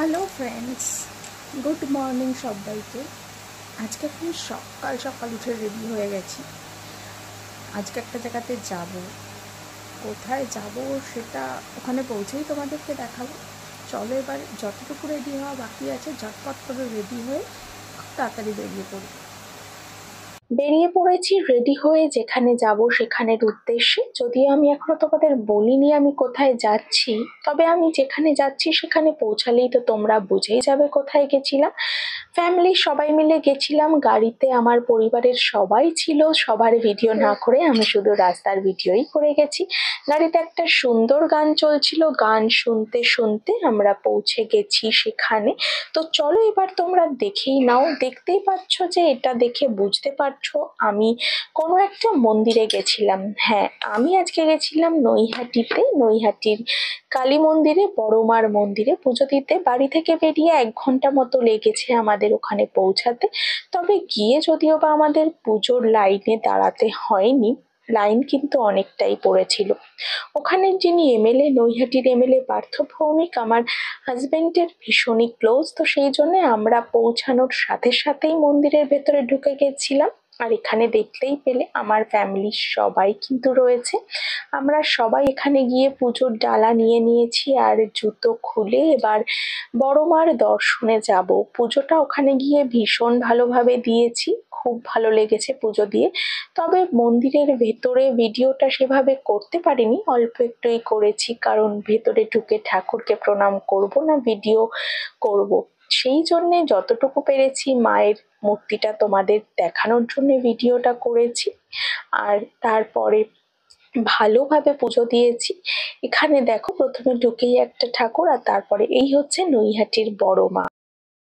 Hello friends, good morning সবাইকে। আজকে এখন সকাল সকাল উঠে রেডি হয়ে গেছি। আজকে একটা জায়গাতে যাব, কোথায় যাব সেটা ওখানে পৌঁছেই তোমাদেরকে দেখাবো। চলো এবার যতটুকু রেডি হওয়া বাকি আছে ঝটপট করে রেডি হয়ে খুব তাড়াতাড়ি বেরিয়ে পড়েছি রেডি হয়ে যেখানে যাব সেখানের উদ্দেশ্যে। যদিও আমি এখনো তোমাদের বলিনি আমি কোথায় যাচ্ছি, তবে আমি যেখানে যাচ্ছি সেখানে পৌঁছালেই তো তোমরা বুঝেই যাবে কোথায় গেছিলাম। ফ্যামিলি সবাই মিলে গেছিলাম গাড়িতে, আমার পরিবারের সবাই ছিল। সবার ভিডিও না করে আমি শুধু রাস্তার ভিডিওই করে গেছি। গাড়িতে একটা সুন্দর গান চলছিল, গান শুনতে শুনতে আমরা পৌঁছে গেছি সেখানে। তো চলো এবার তোমরা দেখেই নাও। দেখতেই পাচ্ছ যে এটা দেখে বুঝতে পারছো আমি কোনো একটা মন্দিরে গেছিলাম। হ্যাঁ, আমি আজকে গেছিলাম নৈহাটিতে, নৈহাটির কালী মন্দিরে, বড় মার মন্দিরে পুজো দিতে। বাড়ি থেকে বেরিয়ে 1 ঘন্টা মতো লেগেছে আমাদের ওখানে পৌঁছাতে। তবে গিয়ে যদিও বা আমাদের পুজোর লাইনে দাঁড়াতে হয়নি, লাইন কিন্তু অনেকটাই পড়েছিল। ওখানে যিনি এমএলএ, নৈহাটির এমএলএ পার্থ ভৌমিক আমার হাজবেন্ডের ভীষণই ক্লোজ, তো সেই জন্য আমরা পৌঁছানোর সাথে সাথেই মন্দিরের ভেতরে ঢুকে গেছিলাম। আর এখানে দেখতেই পেলে আমার ফ্যামিলির সবাই কিন্তু রয়েছে। আমরা সবাই এখানে গিয়ে পুজোর ডালা নিয়ে নিয়েছি আর জুতো খুলে এবার বড় মার দর্শনে যাব। পুজোটা ওখানে গিয়ে ভীষণ ভালোভাবে দিয়েছি, খুব ভালো লেগেছে পুজো দিয়ে। তবে মন্দিরের ভেতরে ভিডিওটা সেভাবে করতে পারিনি, অল্প একটুই করেছি, কারণ ভেতরে ঢুকে ঠাকুরকে প্রণাম করব না ভিডিও করব, সেই জন্যে যতটুকু পেরেছি মায়ের মূর্তিটা তোমাদের দেখানোর জন্য ভিডিওটা করেছি। আর তারপরে ভালোভাবে পুজো দিয়েছি। এখানে দেখো প্রথমে ঢুকেই একটা ঠাকুর, আর তারপরে এই হচ্ছে নৈহাটির বড় মা।